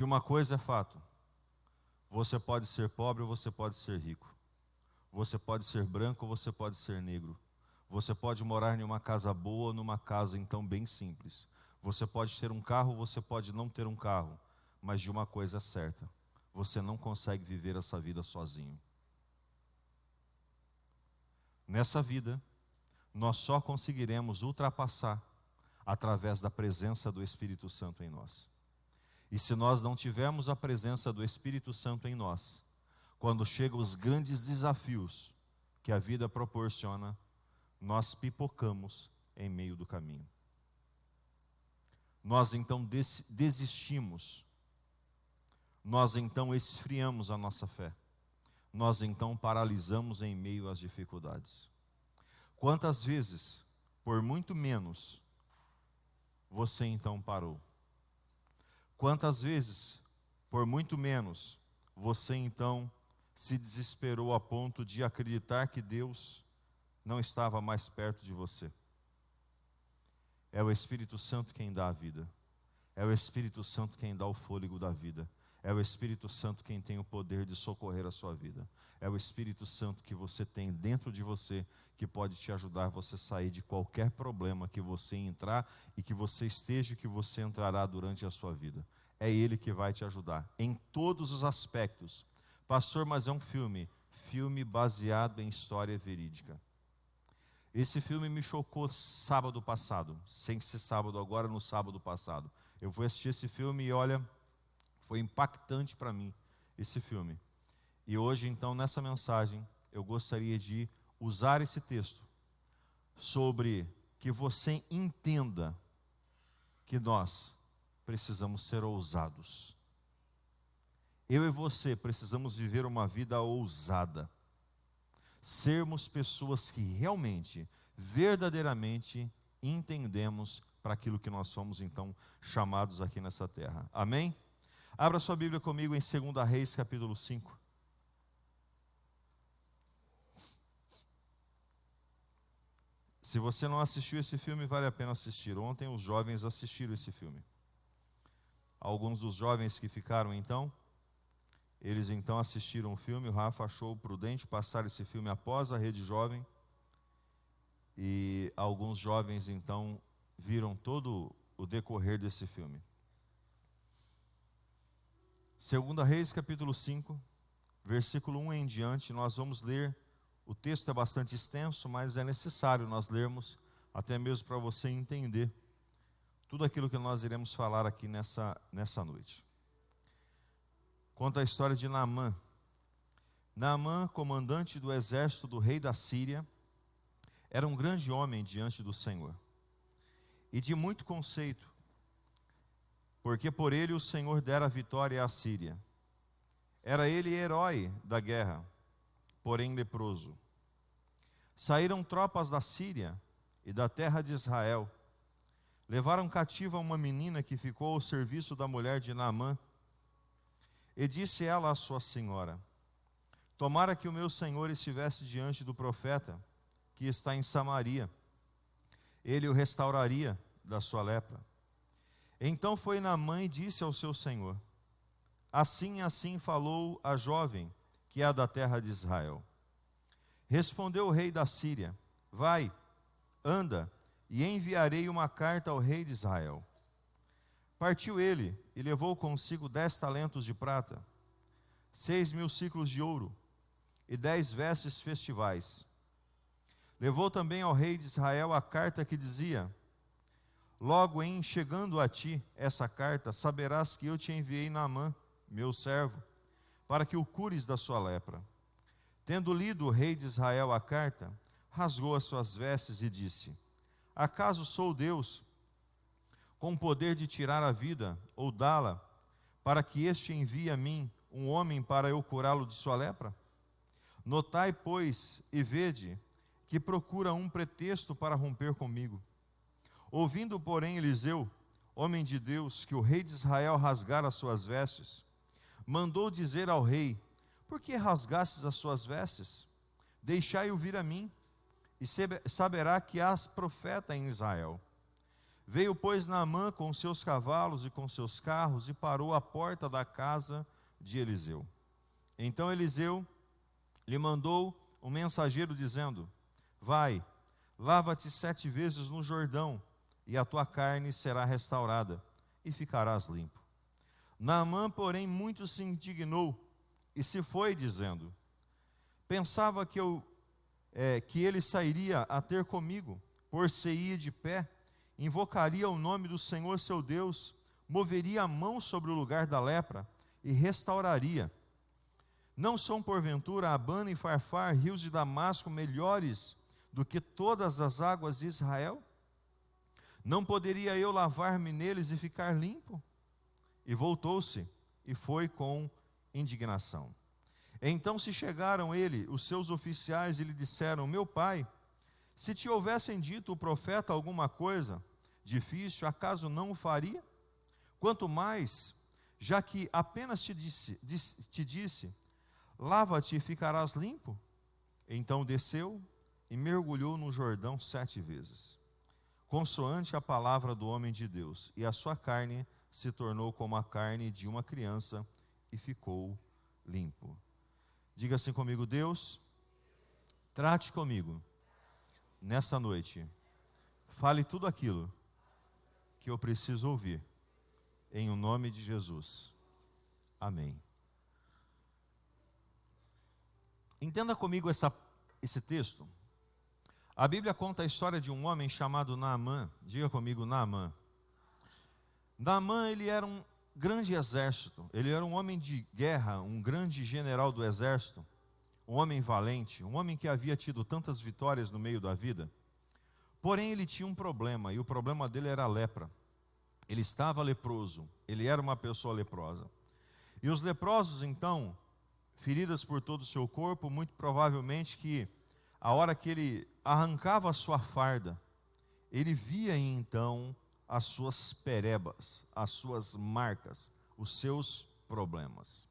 que uma coisa é fato: você pode ser pobre ou você pode ser rico. Você pode ser branco ou você pode ser negro. Você pode morar em uma casa boa ou numa casa então bem simples. Você pode ter um carro ou você pode não ter um carro. Mas de uma coisa é certa: você não consegue viver essa vida sozinho. Nessa vida, nós só conseguiremos ultrapassar através da presença do Espírito Santo em nós. E se nós não tivermos a presença do Espírito Santo em nós, quando chegam os grandes desafios que a vida proporciona, nós pipocamos em meio do caminho. Nós então desistimos. Nós então esfriamos a nossa fé. Nós então paralisamos em meio às dificuldades. Quantas vezes, por muito menos, você então parou? Quantas vezes, por muito menos, você então se desesperou a ponto de acreditar que Deus não estava mais perto de você? É o Espírito Santo quem dá a vida. É o Espírito Santo quem dá o fôlego da vida. É o Espírito Santo quem tem o poder de socorrer a sua vida. É o Espírito Santo que você tem dentro de você, que pode te ajudar a você sair de qualquer problema que você entrar e que você esteja e que você entrará durante a sua vida. É Ele que vai te ajudar em todos os aspectos. Pastor, mas é um filme baseado em história verídica. Esse filme me chocou sábado passado, sem ser sábado agora, no sábado passado. Eu fui assistir esse filme e olha, foi impactante para mim esse filme. E hoje, então, nessa mensagem, eu gostaria de usar esse texto sobre que você entenda que nós precisamos ser ousados. Eu e você precisamos viver uma vida ousada. Sermos pessoas que realmente, verdadeiramente entendemos para aquilo que nós somos então chamados aqui nessa terra. Amém? Abra sua Bíblia comigo em 2 Reis, capítulo 5. Se você não assistiu esse filme, vale a pena assistir. Ontem os jovens assistiram esse filme. Alguns dos jovens que ficaram então, eles então assistiram o filme. O Rafa achou prudente passar esse filme após a rede jovem. E alguns jovens então viram todo o decorrer desse filme. 2 Reis, capítulo 5, versículo 1 em diante, nós vamos ler. O texto é bastante extenso, mas é necessário nós lermos, até mesmo para você entender tudo aquilo que nós iremos falar aqui nessa noite. Conta a história de Naamã. Naamã, comandante do exército do rei da Síria, era um grande homem diante do Senhor, e de muito conceito, porque por ele o Senhor dera a vitória à Síria. Era ele herói da guerra, porém leproso. Saíram tropas da Síria e da terra de Israel. Levaram cativa uma menina que ficou ao serviço da mulher de Naamã. E disse ela à sua senhora: tomara que o meu senhor estivesse diante do profeta que está em Samaria. Ele o restauraria da sua lepra. Então foi Naamã e disse ao seu senhor: assim e assim falou a jovem que é da terra de Israel. Respondeu o rei da Síria: vai, anda, e enviarei uma carta ao rei de Israel. Partiu ele e levou consigo 10 talentos de prata, 6.000 siclos de ouro e 10 vestes festivais. Levou também ao rei de Israel a carta que dizia: logo em chegando a ti essa carta, saberás que eu te enviei Naamã, meu servo, para que o cures da sua lepra. Tendo lido o rei de Israel a carta, rasgou as suas vestes e disse: acaso sou Deus, com poder de tirar a vida ou dá-la, para que este envie a mim um homem para eu curá-lo de sua lepra? Notai, pois, e vede, que procura um pretexto para romper comigo. Ouvindo, porém, Eliseu, homem de Deus, que o rei de Israel rasgara as suas vestes, mandou dizer ao rei: por que rasgastes as suas vestes? Deixai-o vir a mim, e saberá que há profeta em Israel. Veio, pois, Naamã com seus cavalos e com seus carros e parou à porta da casa de Eliseu. Então Eliseu lhe mandou um mensageiro dizendo: vai, lava-te 7 vezes no Jordão, e a tua carne será restaurada, e ficarás limpo. Naamã, porém, muito se indignou, e se foi, dizendo: pensava que ele sairia a ter comigo, por-se-ia de pé, invocaria o nome do Senhor seu Deus, moveria a mão sobre o lugar da lepra, e restauraria. Não são porventura Abana e Farfar, rios de Damasco, melhores do que todas as águas de Israel? Não poderia eu lavar-me neles e ficar limpo? E voltou-se e foi com indignação. Então se chegaram ele, os seus oficiais, e lhe disseram: meu pai, se te houvessem dito o profeta alguma coisa difícil, acaso não o faria? Quanto mais, já que apenas te disse, lava-te e ficarás limpo? Então desceu e mergulhou no Jordão 7 vezes, consoante a palavra do homem de Deus, e a sua carne se tornou como a carne de uma criança, e ficou limpo. Diga assim comigo: Deus, trate comigo nessa noite, fale tudo aquilo que eu preciso ouvir, em o nome de Jesus, amém. Entenda comigo esse texto. A Bíblia conta a história de um homem chamado Naamã. Diga comigo, Naamã. Naamã, ele era um grande exército, ele era um homem de guerra, um grande general do exército, um homem valente, um homem que havia tido tantas vitórias no meio da vida. Porém, ele tinha um problema, e o problema dele era a lepra. Ele estava leproso, ele era uma pessoa leprosa. E os leprosos, então, feridas por todo o seu corpo, muito provavelmente que a hora que ele arrancava a sua farda, ele via então as suas perebas, as suas marcas, os seus problemas.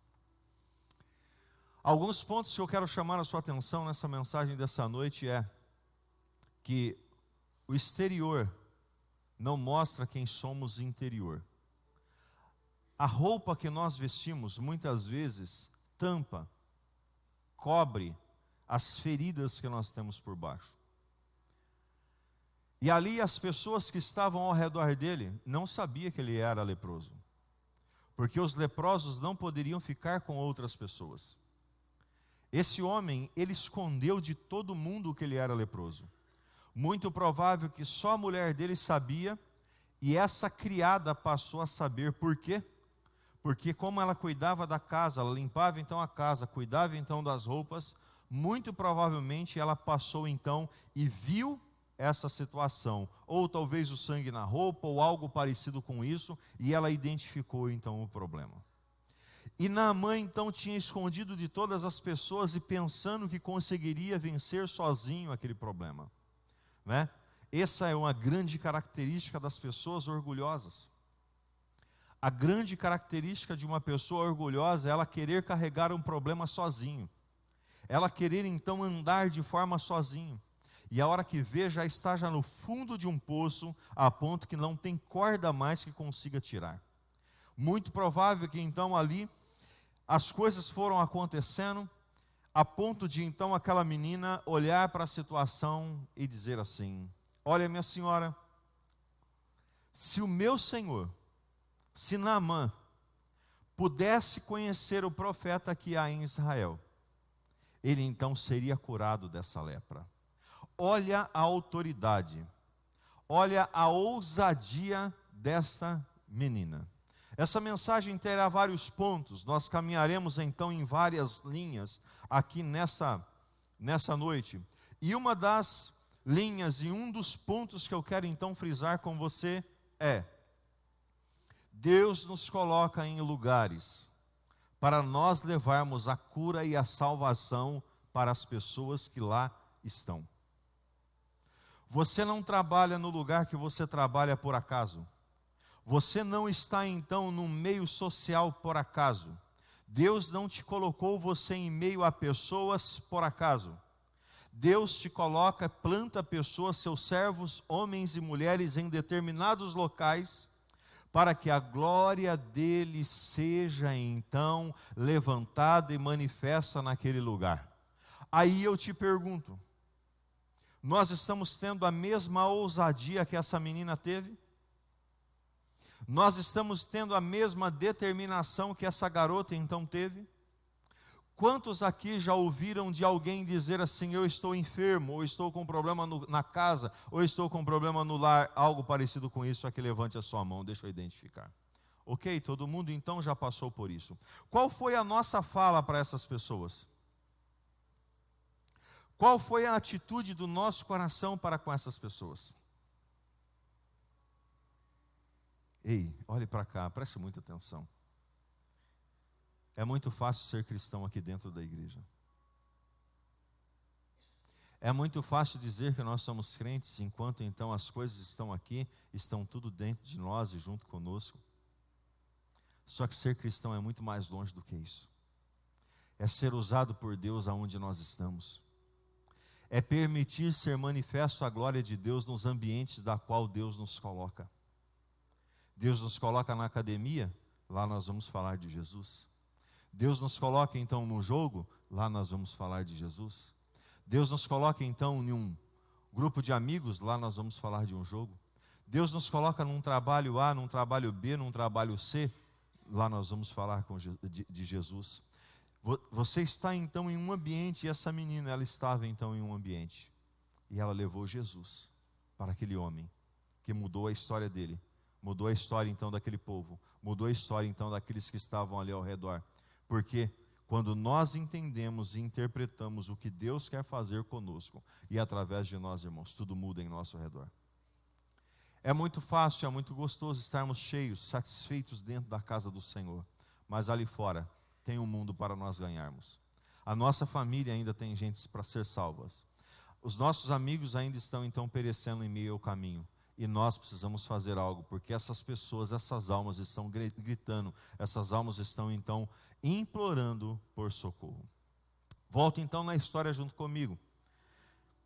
Alguns pontos que eu quero chamar a sua atenção nessa mensagem dessa noite é que o exterior não mostra quem somos interior. A roupa que nós vestimos muitas vezes tampa, cobre as feridas que nós temos por baixo. E ali as pessoas que estavam ao redor dele não sabiam que ele era leproso, porque os leprosos não poderiam ficar com outras pessoas. Esse homem, ele escondeu de todo mundo que ele era leproso. Muito provável que só a mulher dele sabia, e essa criada passou a saber. Por quê? Porque como ela cuidava da casa, ela limpava então a casa, cuidava então das roupas, muito provavelmente ela passou então e viu essa situação, ou talvez o sangue na roupa, ou algo parecido com isso, e ela identificou então o problema. E Naamã então tinha escondido de todas as pessoas e pensando que conseguiria vencer sozinho aquele problema, né? Essa é uma grande característica das pessoas orgulhosas. A grande característica de uma pessoa orgulhosa é ela querer carregar um problema sozinho, ela querer então andar de forma sozinho. E a hora que vê, já está no fundo de um poço, a ponto que não tem corda mais que consiga tirar. Muito provável que então ali as coisas foram acontecendo, a ponto de então aquela menina olhar para a situação e dizer assim: olha, minha senhora, se o meu senhor, se Naamã, pudesse conhecer o profeta que há em Israel, ele então seria curado dessa lepra. Olha a autoridade, olha a ousadia desta menina. Essa mensagem terá vários pontos, nós caminharemos então em várias linhas aqui nessa noite. E uma das linhas e um dos pontos que eu quero então frisar com você é: Deus nos coloca em lugares para nós levarmos a cura e a salvação para as pessoas que lá estão. Você não trabalha no lugar que você trabalha por acaso. Você não está então no meio social por acaso. Deus não te colocou você em meio a pessoas por acaso. Deus te coloca, planta pessoas, seus servos, homens e mulheres em determinados locais, para que a glória dele seja então levantada e manifesta naquele lugar. Aí eu te pergunto, nós estamos tendo a mesma ousadia que essa menina teve? Nós estamos tendo a mesma determinação que essa garota então teve? Quantos aqui já ouviram de alguém dizer assim: eu estou enfermo, ou estou com problema na casa, ou estou com problema no lar, algo parecido com isso? Aqui levante a sua mão, deixa eu identificar. Ok, todo mundo então já passou por isso. Qual foi a nossa fala para essas pessoas? Qual foi a atitude do nosso coração para com essas pessoas? Ei, olhe para cá, preste muita atenção. É muito fácil ser cristão aqui dentro da igreja. É muito fácil dizer que nós somos crentes, enquanto então as coisas estão aqui, estão tudo dentro de nós e junto conosco. Só que ser cristão é muito mais longe do que isso. É ser usado por Deus aonde nós estamos. É permitir ser manifesto a glória de Deus nos ambientes da qual Deus nos coloca. Deus nos coloca na academia, lá nós vamos falar de Jesus. Deus nos coloca então num jogo, lá nós vamos falar de Jesus. Deus nos coloca então em um grupo de amigos, lá nós vamos falar de um jogo. Deus nos coloca num trabalho A, num trabalho B, num trabalho C, lá nós vamos falar de Jesus. Você está então em um ambiente, e essa menina, ela estava então em um ambiente, e ela levou Jesus para aquele homem, que mudou a história dele, mudou a história então daquele povo, mudou a história então daqueles que estavam ali ao redor. Porque quando nós entendemos e interpretamos o que Deus quer fazer conosco e através de nós, irmãos, tudo muda em nosso redor. É muito fácil, é muito gostoso estarmos cheios, satisfeitos dentro da casa do Senhor. Mas ali fora tem um mundo para nós ganharmos. A nossa família ainda tem gente para ser salvas. Os nossos amigos ainda estão então perecendo em meio ao caminho. E nós precisamos fazer algo, porque essas pessoas, essas almas estão gritando, essas almas estão então implorando por socorro. Volta então na história junto comigo.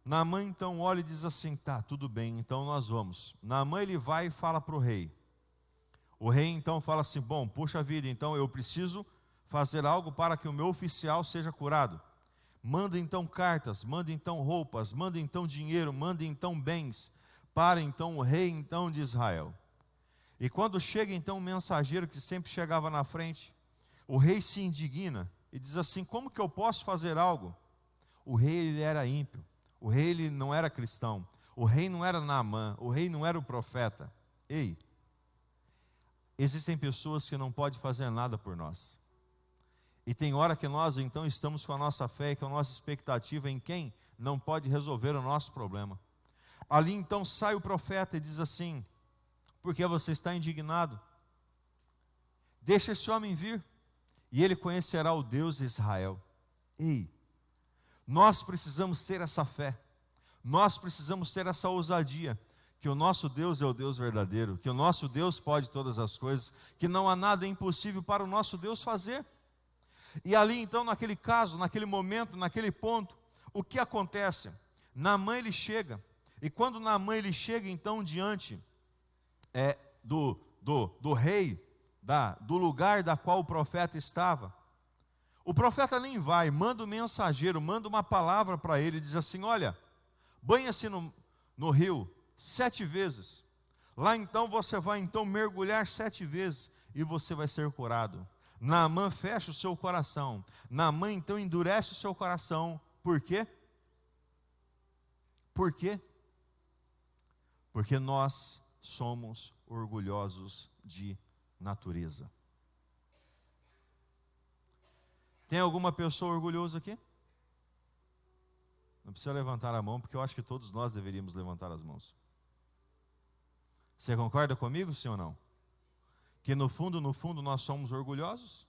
Naamã então olha e diz assim: tá, tudo bem, então nós vamos. Naamã ele vai e fala para o rei. O rei então fala assim: bom, puxa vida, então eu preciso fazer algo para que o meu oficial seja curado. Manda então cartas, manda então roupas, manda então dinheiro, manda então bens para então o rei então de Israel. E quando chega então o mensageiro que sempre chegava na frente, o rei se indigna e diz assim: como que eu posso fazer algo? O rei ele era ímpio, o rei ele não era cristão, o rei não era Naamã, o rei não era o profeta. Ei, existem pessoas que não podem fazer nada por nós. E tem hora que nós então estamos com a nossa fé e com a nossa expectativa em quem não pode resolver o nosso problema. Ali então sai o profeta e diz assim: por que você está indignado? Deixa esse homem vir, e ele conhecerá o Deus de Israel. Ei, nós precisamos ter essa fé, nós precisamos ter essa ousadia, que o nosso Deus é o Deus verdadeiro, que o nosso Deus pode todas as coisas, que não há nada impossível para o nosso Deus fazer. E ali então, naquele caso, naquele momento, naquele ponto, o que acontece? Naamã ele chega, e quando Naamã ele chega então diante do rei, do lugar da qual o profeta estava, o profeta nem vai, manda um mensageiro, manda uma palavra para ele, diz assim: olha, banha-se no rio 7 vezes, lá então você vai então mergulhar 7 vezes, e você vai ser curado. Naamã fecha o seu coração, Naamã então endurece o seu coração. Por quê? Por quê? Porque nós somos orgulhosos de natureza. Tem alguma pessoa orgulhosa aqui? Não precisa levantar a mão, porque eu acho que todos nós deveríamos levantar as mãos. Você concorda comigo, sim ou não? Que no fundo nós somos orgulhosos?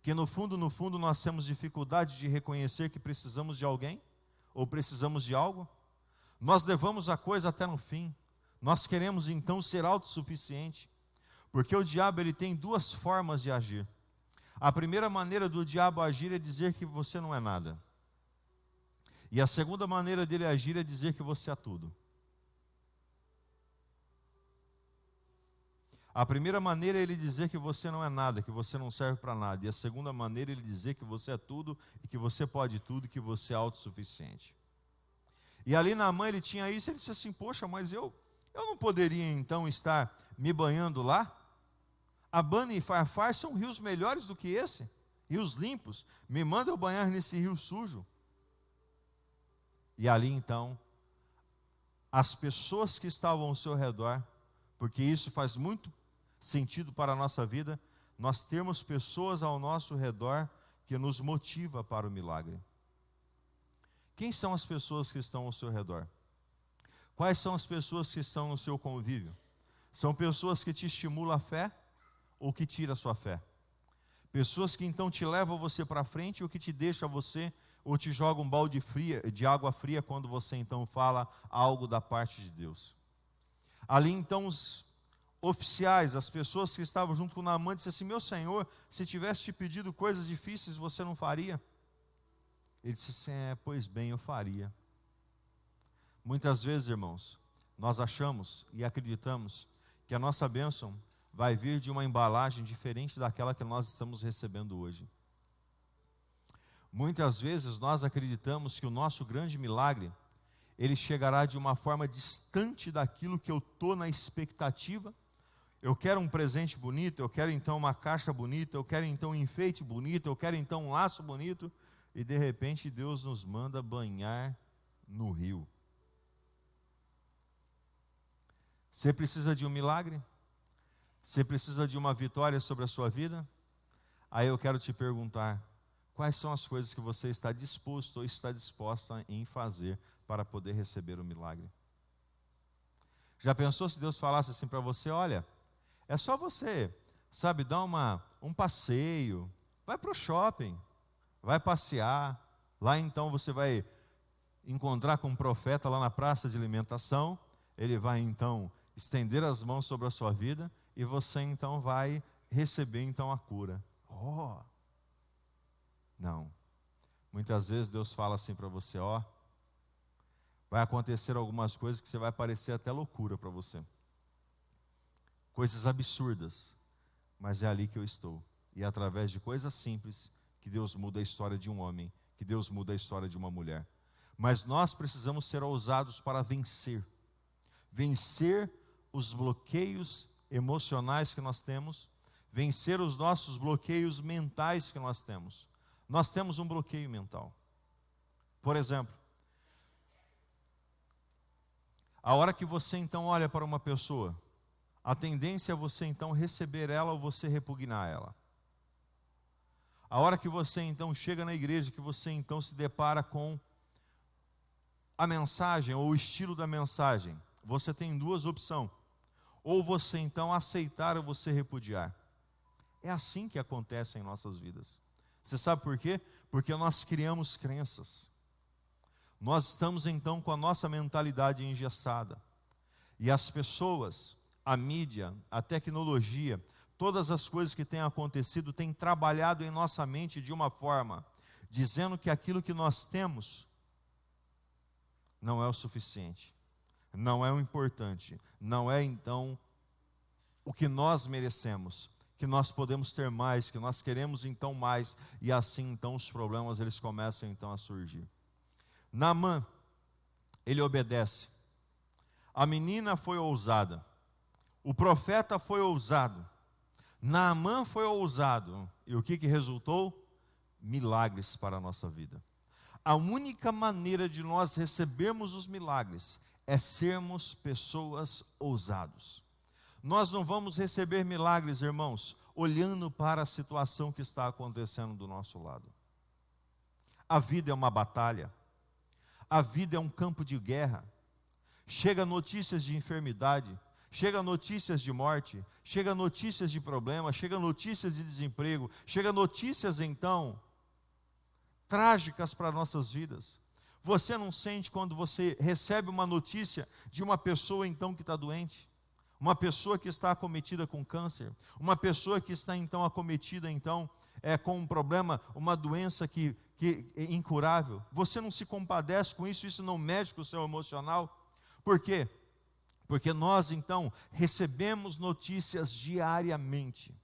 Que no fundo nós temos dificuldade de reconhecer que precisamos de alguém? Ou precisamos de algo? Nós levamos a coisa até no fim. Nós queremos então ser autossuficiente. Porque o diabo ele tem 2 formas de agir. A primeira maneira do diabo agir é dizer que você não é nada. E a segunda maneira dele agir é dizer que você é tudo. A primeira maneira é ele dizer que você não é nada, que você não serve para nada. E a segunda maneira é ele dizer que você é tudo, e que você pode tudo, e que você é autossuficiente. E ali Naamã ele tinha isso, ele disse assim, poxa, mas eu não poderia então estar me banhando lá? Abana e Farfar são rios melhores do que esse, rios limpos. Me manda eu banhar nesse rio sujo. E ali então, as pessoas que estavam ao seu redor, porque isso faz muito sentido para a nossa vida, nós temos pessoas ao nosso redor que nos motiva para o milagre. Quem são as pessoas que estão ao seu redor? Quais são as pessoas que estão no seu convívio? São pessoas que te estimulam a fé ou que tiram a sua fé? Pessoas que então te levam você para frente ou que te deixam você ou te jogam um balde de água fria quando você então fala algo da parte de Deus. Ali então os oficiais, as pessoas que estavam junto com Naamã, disseram assim, meu senhor, se tivesse te pedido coisas difíceis, você não faria? Ele disse assim, pois bem, eu faria. Muitas vezes, irmãos, nós achamos e acreditamos que a nossa bênção vai vir de uma embalagem diferente daquela que nós estamos recebendo hoje. Muitas vezes nós acreditamos que o nosso grande milagre, ele chegará de uma forma distante daquilo que eu estou na expectativa. Eu quero um presente bonito, eu quero então uma caixa bonita, eu quero então um enfeite bonito, eu quero então um laço bonito, e de repente Deus nos manda banhar no rio. Você precisa de um milagre? Você precisa de uma vitória sobre a sua vida? Aí eu quero te perguntar, quais são as coisas que você está disposto ou está disposta em fazer para poder receber o milagre? Já pensou se Deus falasse assim para você, olha, é só você, sabe, dar um passeio, vai para o shopping, vai passear, lá então você vai encontrar com um profeta lá na praça de alimentação, ele vai então estender as mãos sobre a sua vida e você então vai receber então a cura. Oh! Não. Muitas vezes Deus fala assim para você, vai acontecer algumas coisas que você vai parecer até loucura para você. Coisas absurdas, mas é ali que eu estou. E é através de coisas simples que Deus muda a história de um homem, que Deus muda a história de uma mulher. Mas nós precisamos ser ousados para vencer. Vencer os bloqueios emocionais que nós temos, vencer os nossos bloqueios mentais que nós temos. Nós temos um bloqueio mental. Por exemplo, a hora que você então olha para uma pessoa, a tendência é você então receber ela ou você repugnar ela. A hora que você então chega na igreja, que você então se depara com a mensagem ou o estilo da mensagem, você tem duas opções. Ou você então aceitar ou você repudiar. É assim que acontece em nossas vidas. Você sabe por quê? Porque nós criamos crenças. Nós estamos então com a nossa mentalidade engessada. E as pessoas, a mídia, a tecnologia, todas as coisas que têm acontecido têm trabalhado em nossa mente de uma forma, dizendo que aquilo que nós temos não é o suficiente, não é o importante, não é então o que nós merecemos, que nós podemos ter mais, que nós queremos então mais, e assim então os problemas eles começam então a surgir. Naamã, ele obedece. A menina foi ousada. O profeta foi ousado. Naamã foi ousado. E o que resultou? Milagres para a nossa vida. A única maneira de nós recebermos os milagres é sermos pessoas ousadas. Nós não vamos receber milagres, irmãos, olhando para a situação que está acontecendo do nosso lado. A vida é uma batalha. A vida é um campo de guerra. Chega notícias de enfermidade, chega notícias de morte, chega notícias de problema, chega notícias de desemprego, chega notícias então trágicas para nossas vidas. Você não sente quando você recebe uma notícia de uma pessoa então que está doente? Uma pessoa que está acometida com câncer, uma pessoa que está então acometida então com um problema, uma doença que que é incurável? Você não se compadece com isso? Isso não mexe com o seu emocional? Por quê? Porque nós então recebemos notícias diariamente.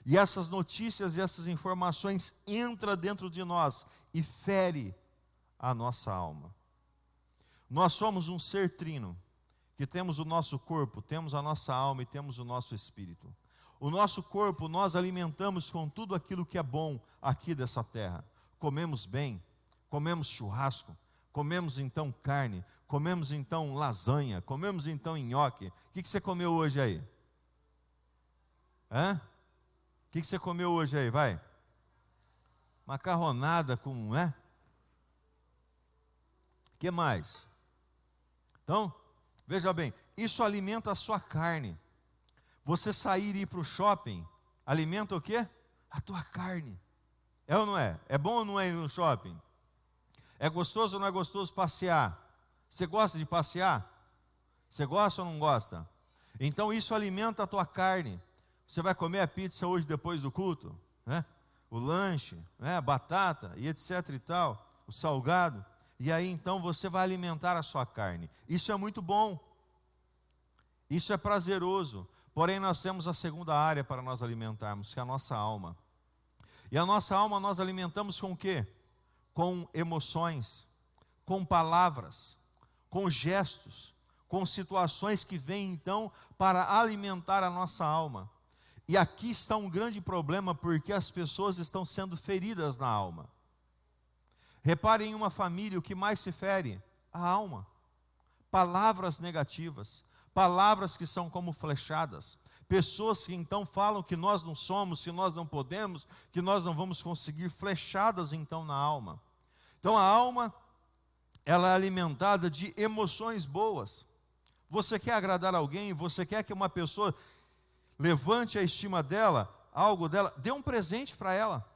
E essas notícias e essas informações entram dentro de nós e fere a nossa alma. Nós somos um ser trino, que temos o nosso corpo, temos a nossa alma e temos o nosso espírito. O nosso corpo nós alimentamos com tudo aquilo que é bom aqui dessa terra. Comemos bem, comemos churrasco, comemos então carne, comemos então lasanha, comemos então nhoque. O que você comeu hoje aí? Hã? O que você comeu hoje aí, vai? Macarronada com, né? O que mais? Então, veja bem, isso alimenta a sua carne. Você sair e ir para o shopping, alimenta o quê? A tua carne. É ou não é? É bom ou não é ir no shopping? É gostoso ou não é gostoso passear? Você gosta de passear? Você gosta ou não gosta? Então isso alimenta a tua carne. Você vai comer a pizza hoje depois do culto, né? O lanche, né? A batata e etc e tal, o salgado. E aí então você vai alimentar a sua carne. Isso é muito bom. Isso é prazeroso. Porém nós temos a segunda área para nós alimentarmos, que é a nossa alma. E a nossa alma nós alimentamos com o quê? Com emoções, com palavras, com gestos, com situações que vêm então para alimentar a nossa alma. E aqui está um grande problema, porque as pessoas estão sendo feridas na alma. Reparem em uma família, o que mais se fere? A alma. Palavras negativas, palavras que são como flechadas. Pessoas que então falam que nós não somos, que nós não podemos, que nós não vamos conseguir, flechadas então na alma. Então a alma, ela é alimentada de emoções boas. Você quer agradar alguém, você quer que uma pessoa levante a estima dela, algo dela, dê um presente para ela.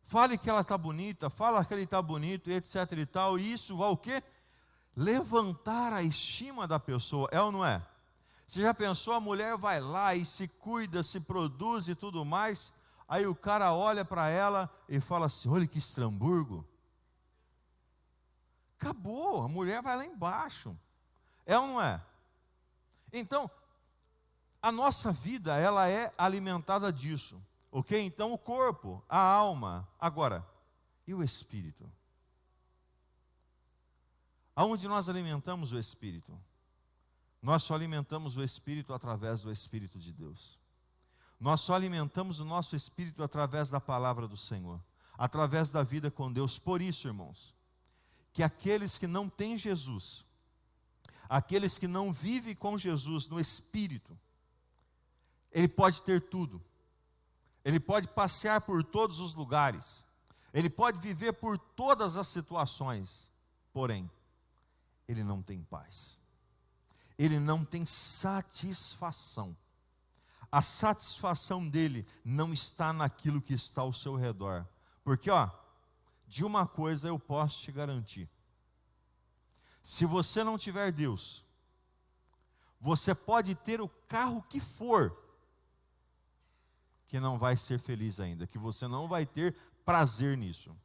Fale que ela está bonita, fala que ele está bonito, etc e tal. E isso vai o quê? Levantar a estima da pessoa, é ou não é? Você já pensou, a mulher vai lá e se cuida, se produz e tudo mais, aí o cara olha para ela e fala assim, olha que estramburgo. Acabou, a mulher vai lá embaixo. É ou não é? Então, a nossa vida, ela é alimentada disso, ok? Então o corpo, a alma, agora, e o espírito? Aonde nós alimentamos o espírito? Nós só alimentamos o espírito através do Espírito de Deus. Nós só alimentamos o nosso espírito através da palavra do Senhor, através da vida com Deus. Por isso, irmãos, que aqueles que não têm Jesus, aqueles que não vivem com Jesus no espírito, ele pode ter tudo, ele pode passear por todos os lugares, ele pode viver por todas as situações, porém, ele não tem paz, ele não tem satisfação. A satisfação dele não está naquilo que está ao seu redor, porque de uma coisa eu posso te garantir: se você não tiver Deus, você pode ter o carro que for, que não vai ser feliz ainda, que você não vai ter prazer nisso.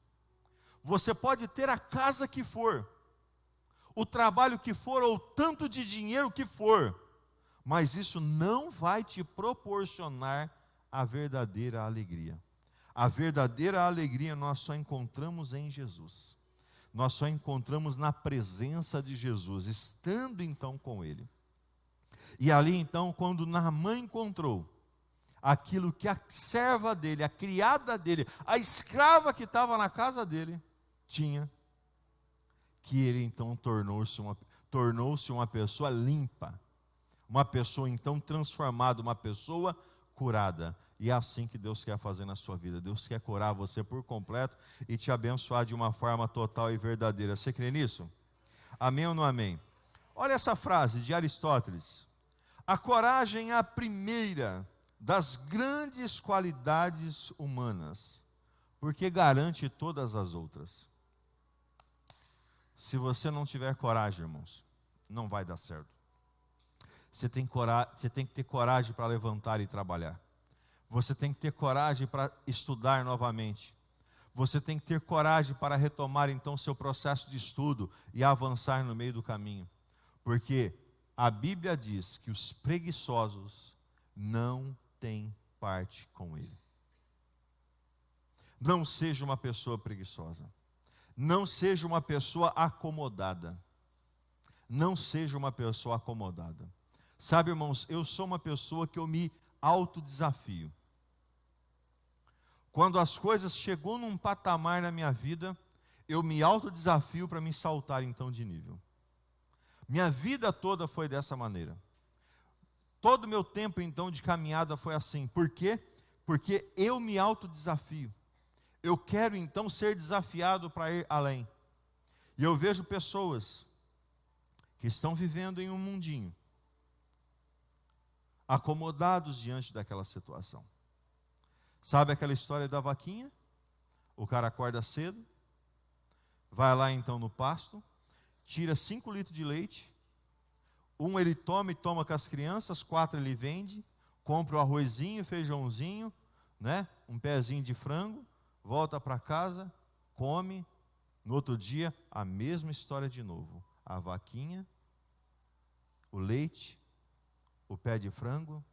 Você pode ter a casa que for, o trabalho que for, ou tanto de dinheiro que for, mas isso não vai te proporcionar a verdadeira alegria. A verdadeira alegria nós só encontramos em Jesus. Nós só encontramos na presença de Jesus, estando então com Ele. E ali então, quando Naamã encontrou aquilo que a serva dele, a criada dele, a escrava que estava na casa dele, tinha, que ele então tornou-se uma pessoa limpa, uma pessoa então transformada, uma pessoa curada. E é assim que Deus quer fazer na sua vida. Deus quer curar você por completo e te abençoar de uma forma total e verdadeira. Você crê nisso? Amém ou não amém? Olha essa frase de Aristóteles: a coragem é a primeira das grandes qualidades humanas, porque garante todas as outras. Se você não tiver coragem, irmãos, não vai dar certo. Você tem que ter coragem para levantar e trabalhar. Você tem que ter coragem para estudar novamente. Você tem que ter coragem para retomar então seu processo de estudo e avançar no meio do caminho. Porque a Bíblia diz que os preguiçosos não têm parte com Ele. Não seja uma pessoa preguiçosa. Não seja uma pessoa acomodada. Não seja uma pessoa acomodada. Sabe, irmãos, eu sou uma pessoa que eu me autodesafio. Quando as coisas chegam num patamar na minha vida, eu me autodesafio para me saltar então de nível. Minha vida toda foi dessa maneira. Todo o meu tempo então de caminhada foi assim. Por quê? Porque eu me autodesafio. Eu quero então ser desafiado para ir além. E eu vejo pessoas que estão vivendo em um mundinho, acomodados diante daquela situação. Sabe aquela história da vaquinha? O cara acorda cedo, vai lá então no pasto, tira 5 litros de leite, 1 ele toma e toma com as crianças, 4 ele vende, compra o arrozinho, feijãozinho, né? Um pezinho de frango, volta para casa, come, no outro dia a mesma história de novo. A vaquinha, o leite, o pé de frango.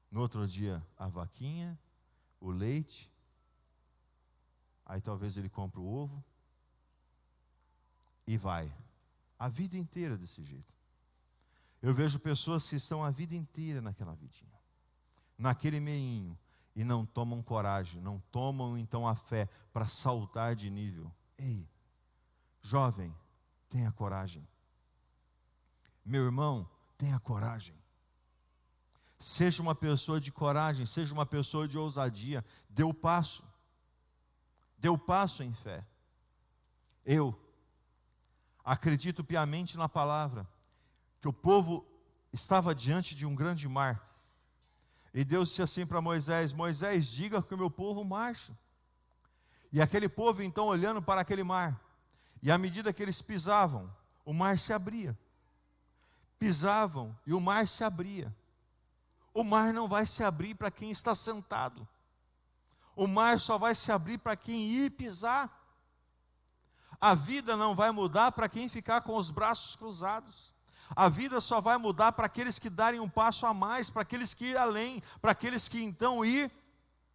No outro dia a vaquinha, o leite. Aí talvez ele compre o ovo. E vai. A vida inteira desse jeito. Eu vejo pessoas que estão a vida inteira naquela vidinha, naquele meinho, e não tomam coragem, não tomam então a fé para saltar de nível. Ei, jovem, tenha coragem. Meu irmão, tenha coragem. Seja uma pessoa de coragem, seja uma pessoa de ousadia. Dê o passo. Dê o passo em fé. Eu acredito piamente na palavra, que o povo estava diante de um grande mar. E Deus disse assim para Moisés: Moisés, diga que o meu povo marche. E aquele povo então olhando para aquele mar, e à medida que eles pisavam, o mar se abria. Pisavam e o mar se abria. O mar não vai se abrir para quem está sentado. O mar só vai se abrir para quem ir pisar. A vida não vai mudar para quem ficar com os braços cruzados. A vida só vai mudar para aqueles que darem um passo a mais, para aqueles que ir além, para aqueles que então ir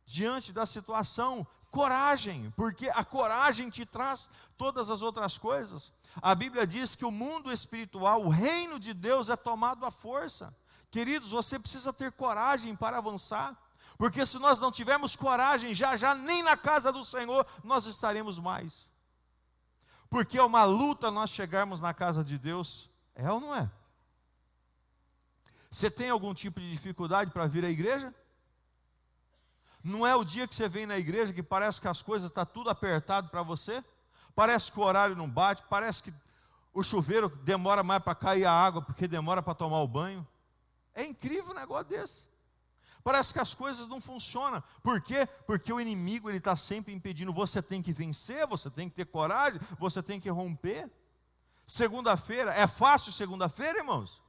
diante da situação. Coragem, porque a coragem te traz todas as outras coisas. A Bíblia diz que o mundo espiritual, o reino de Deus é tomado à força. Queridos, você precisa ter coragem para avançar, porque se nós não tivermos coragem, já nem na casa do Senhor nós estaremos mais. Porque é uma luta nós chegarmos na casa de Deus. É ou não é? Você tem algum tipo de dificuldade para vir à igreja? Não é o dia que você vem na igreja que parece que as coisas estão tudo apertado para você? Parece que o horário não bate, parece que o chuveiro demora mais para cair a água porque demora para tomar o banho. É incrível um negócio desse. Parece que as coisas não funcionam. Por quê? Porque o inimigo está sempre impedindo. Você tem que vencer, você tem que ter coragem, você tem que romper. Segunda-feira, é fácil segunda-feira, irmãos?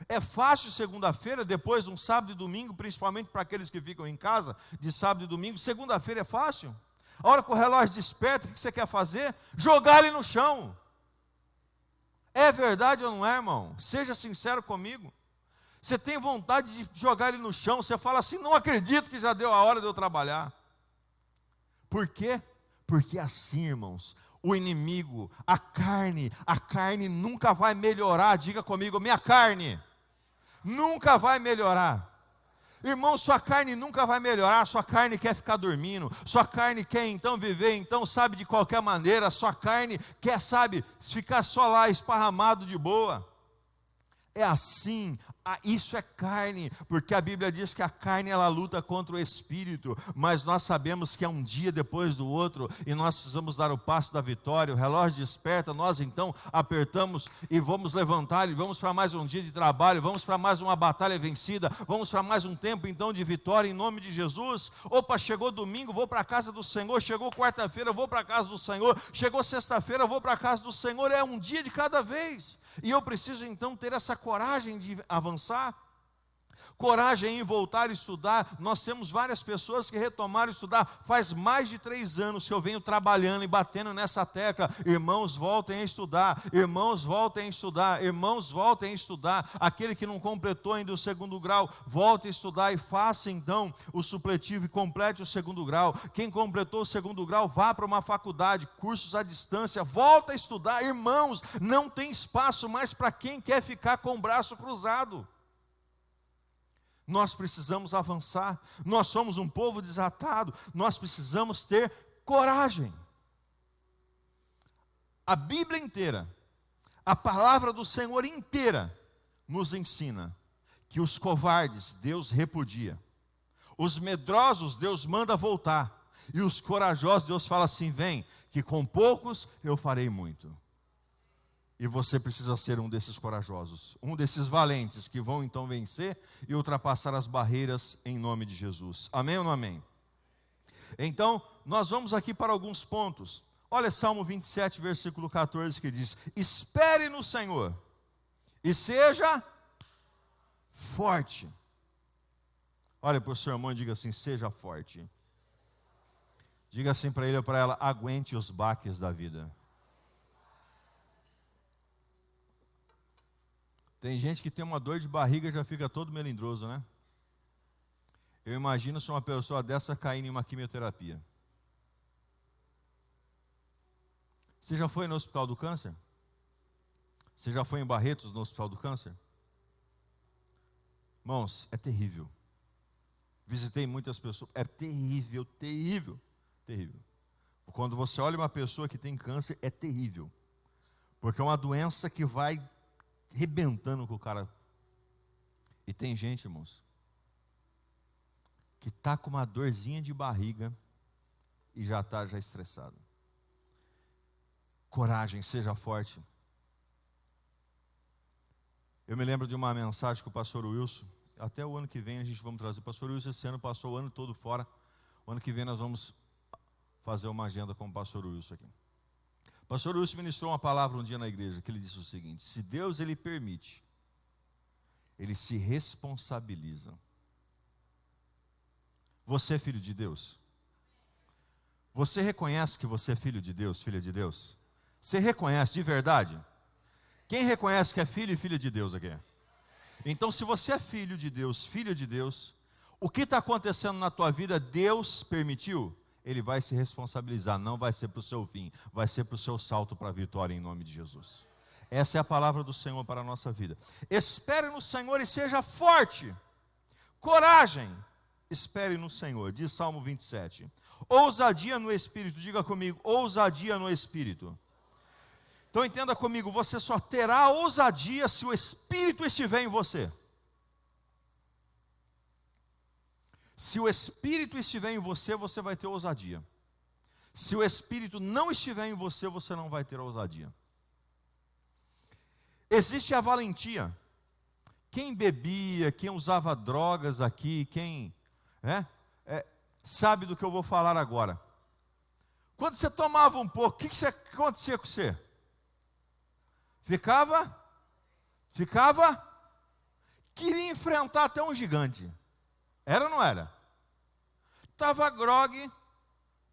É fácil segunda-feira, depois de um sábado e domingo, principalmente para aqueles que ficam em casa, de sábado e domingo. Segunda-feira é fácil? A hora que o relógio desperta, o que você quer fazer? Jogar ele no chão. É verdade ou não é, irmão? Seja sincero comigo. Você tem vontade de jogar ele no chão, você fala assim: não acredito que já deu a hora de eu trabalhar. Por quê? Porque assim, irmãos, o inimigo, a carne nunca vai melhorar. Diga comigo, minha carne nunca vai melhorar. Irmão, sua carne nunca vai melhorar. Sua carne quer ficar dormindo, sua carne quer então viver, então sabe, de qualquer maneira. Sua carne quer, sabe, ficar só lá esparramado de boa. É assim, isso é carne, porque a Bíblia diz que a carne ela luta contra o espírito, mas nós sabemos que é um dia depois do outro, e nós precisamos dar o passo da vitória. O relógio desperta, nós então apertamos e vamos levantar, e vamos para mais um dia de trabalho, vamos para mais uma batalha vencida, vamos para mais um tempo então de vitória em nome de Jesus. Opa, chegou domingo, vou para a casa do Senhor. Chegou quarta-feira, vou para a casa do Senhor. Chegou sexta-feira, vou para a casa do Senhor. É um dia de cada vez, e eu preciso então ter essa coragem de avançar. Coragem em voltar a estudar. Nós temos várias pessoas que retomaram a estudar. Faz mais de 3 anos que eu venho trabalhando e batendo nessa tecla. Irmãos, voltem a estudar. Irmãos, voltem a estudar. Irmãos, voltem a estudar. Aquele que não completou ainda o 2º grau, volte a estudar e faça então o supletivo e complete o 2º grau. Quem completou o 2º grau, vá para uma faculdade, cursos à distância, volta a estudar. Irmãos, não tem espaço mais para quem quer ficar com o braço cruzado. Nós precisamos avançar, nós somos um povo desatado, nós precisamos ter coragem. A Bíblia inteira, a palavra do Senhor inteira, nos ensina que os covardes Deus repudia, os medrosos Deus manda voltar, e os corajosos Deus fala assim: vem, que com poucos eu farei muito. E você precisa ser um desses corajosos, um desses valentes que vão então vencer e ultrapassar as barreiras em nome de Jesus. Amém ou não amém? Então, nós vamos aqui para alguns pontos. Olha Salmo 27, versículo 14, que diz: espere no Senhor e seja forte. Olha para o seu irmão e diga assim: seja forte. Diga assim para ele ou para ela: aguente os baques da vida. Tem gente que tem uma dor de barriga e já fica todo melindroso, né? Eu imagino se uma pessoa dessa cair em uma quimioterapia. Você já foi no Hospital do Câncer? Você já foi em Barretos, no Hospital do Câncer? Irmãos, é terrível. Visitei muitas pessoas. É terrível, terrível, terrível. Quando você olha uma pessoa que tem câncer, é terrível. Porque é uma doença que vai rebentando com o cara. E tem gente, irmãos, que está com uma dorzinha de barriga e já está estressado. Coragem, seja forte. Eu me lembro de uma mensagem que o pastor Wilson, até o ano que vem a gente vamos trazer. O pastor Wilson esse ano passou o ano todo fora. O ano que vem nós vamos fazer uma agenda com o pastor Wilson aqui. O pastor Wilson ministrou uma palavra um dia na igreja, que ele disse o seguinte: se Deus ele permite, ele se responsabiliza. Você é filho de Deus? Você reconhece que você é filho de Deus, filha de Deus? Você reconhece de verdade? Quem reconhece que é filho e filha de Deus aqui? Então, se você é filho de Deus, filha de Deus, o que está acontecendo na tua vida, Deus permitiu? Ele vai se responsabilizar, não vai ser para o seu fim, vai ser para o seu salto para a vitória em nome de Jesus. Essa é a palavra do Senhor para a nossa vida. Espere no Senhor e seja forte. Coragem, espere no Senhor, diz Salmo 27. Ousadia no Espírito, diga comigo, ousadia no Espírito. Então entenda comigo, você só terá ousadia se o Espírito estiver em você. Se o Espírito estiver em você, você vai ter ousadia. Se o Espírito não estiver em você, você não vai ter ousadia. Existe a valentia. Quem bebia, quem usava drogas aqui, quem sabe do que eu vou falar agora. Quando você tomava um pouco, o que acontecia com você? Ficava? Queria enfrentar até um gigante. Era ou não era? Estava grogue,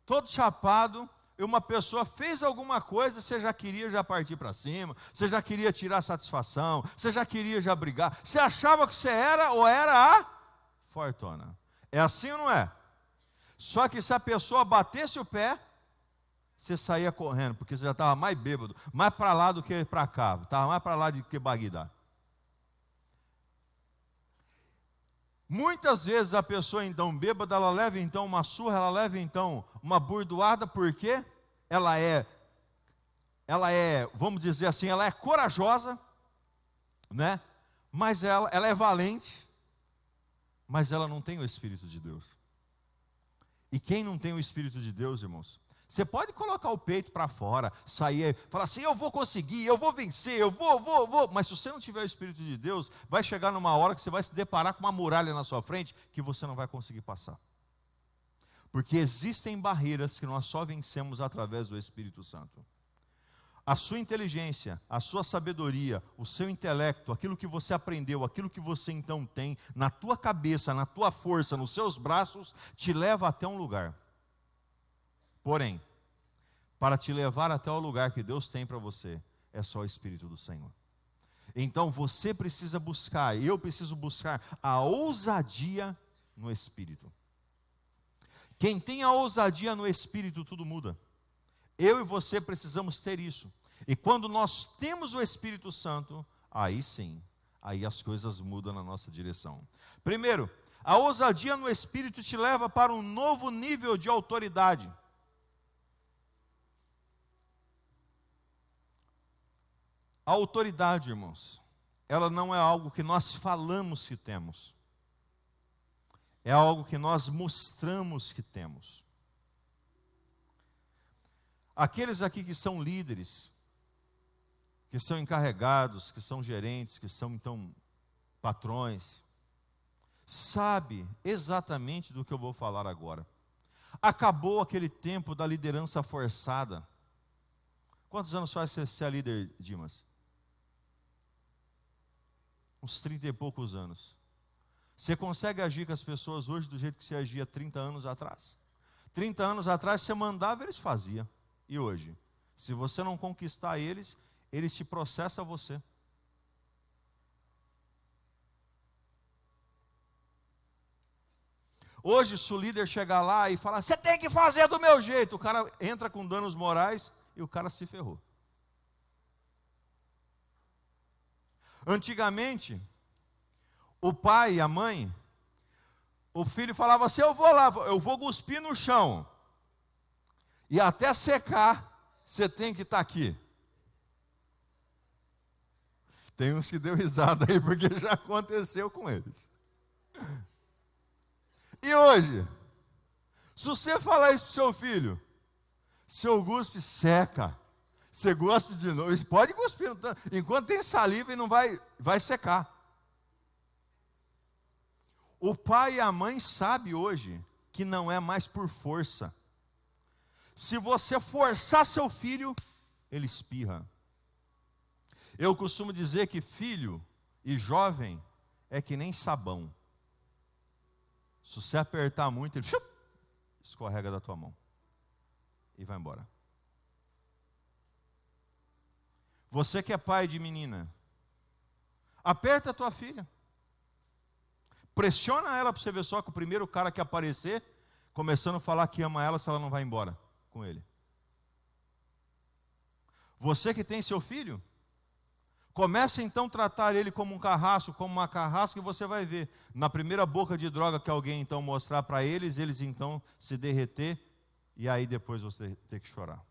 todo chapado, e uma pessoa fez alguma coisa, você já queria já partir para cima, você já queria tirar satisfação, você já queria já brigar, você achava que você era ou era a fortuna. É assim ou não é? Só que se a pessoa batesse o pé, você saía correndo, porque você já estava mais bêbado, mais para lá do que para cá, estava mais para lá do que Bagdá. Muitas vezes a pessoa então bêbada, ela leva então uma surra, ela leva então uma burdoada, porque ela é, vamos dizer assim, ela é corajosa, né? Mas ela é valente, mas ela não tem o Espírito de Deus. E quem não tem o Espírito de Deus, irmãos, você pode colocar o peito para fora, sair, falar assim, eu vou conseguir, eu vou vencer, eu vou. Mas se você não tiver o Espírito de Deus, vai chegar numa hora que você vai se deparar com uma muralha na sua frente que você não vai conseguir passar. Porque existem barreiras que nós só vencemos através do Espírito Santo. a sua inteligência, a sua sabedoria, o seu intelecto, aquilo que você aprendeu, aquilo que você então tem na tua cabeça, na tua força, nos seus braços, te leva até um lugar. Porém, para te levar até o lugar que Deus tem para você, é só o Espírito do Senhor. Então você precisa buscar, eu preciso buscar a ousadia no Espírito. Quem tem a ousadia no Espírito, tudo muda. Eu e você precisamos ter isso. E quando nós temos o Espírito Santo, aí sim, aí as coisas mudam na nossa direção. Primeiro, a ousadia no Espírito te leva para um novo nível de autoridade. A autoridade, irmãos, ela não é algo que nós falamos que temos. É algo que nós mostramos que temos. Aqueles aqui que são líderes, que são encarregados, que são gerentes, que são então patrões, sabe exatamente do que eu vou falar agora. Acabou aquele tempo da liderança forçada. Quantos anos faz você ser líder, Dimas? Uns 30 e poucos anos. Você consegue agir com as pessoas hoje do jeito que você agia 30 anos atrás? 30 anos atrás você mandava, eles faziam. E hoje? Se você não conquistar eles, eles te processam a você. Hoje, se o líder chegar lá e falar, você tem que fazer do meu jeito, o cara entra com danos morais e o cara se ferrou. Antigamente, o pai e a mãe, o filho falava assim, eu vou lá, eu vou cuspir no chão. E até secar, você tem que estar aqui. Tem uns que deu risada aí, porque já aconteceu com eles. E hoje, se você falar isso para o seu filho, seu guspe seca, você gospe de novo, pode cuspir, enquanto tem saliva e não vai secar. O pai e a mãe sabem hoje que não é mais por força. Se você forçar seu filho, ele espirra. Eu costumo dizer que filho e jovem é que nem sabão. Se você apertar muito, ele escorrega da tua mão e vai embora. Você que é pai de menina, aperta a tua filha. Pressiona ela para você ver só que o primeiro cara que aparecer, começando a falar que ama ela, se ela não vai embora com ele. Você que tem seu filho, comece então a tratar ele como um carrasco, como uma carrasca, e você vai ver, na primeira boca de droga que alguém então mostrar para eles então se derreter, e aí depois você ter que chorar.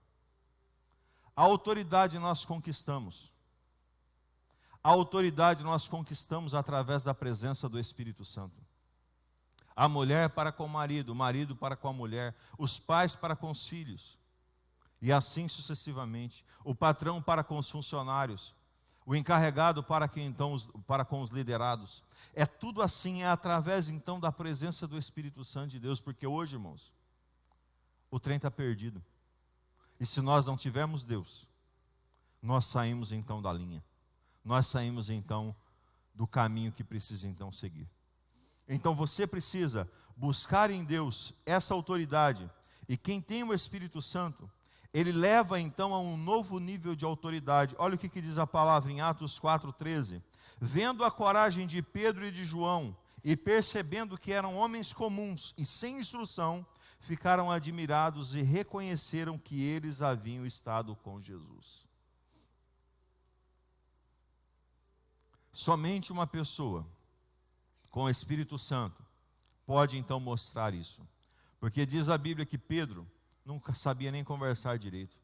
A autoridade nós conquistamos. A autoridade nós conquistamos através da presença do Espírito Santo. A mulher para com o marido para com a mulher, os pais para com os filhos, e assim sucessivamente. O patrão para com os funcionários, o encarregado para com os liderados. É tudo assim, é através então da presença do Espírito Santo de Deus, porque hoje, irmãos, o trem está perdido. E se nós não tivermos Deus, nós saímos então da linha. Nós saímos então do caminho que precisa então seguir. Então você precisa buscar em Deus essa autoridade. E quem tem o Espírito Santo, ele leva então a um novo nível de autoridade. Olha o que diz a palavra em Atos 4,13. Vendo a coragem de Pedro e de João, e percebendo que eram homens comuns e sem instrução, ficaram admirados e reconheceram que eles haviam estado com Jesus. Somente uma pessoa com o Espírito Santo pode então mostrar isso. Porque diz a Bíblia que Pedro nunca sabia nem conversar direito.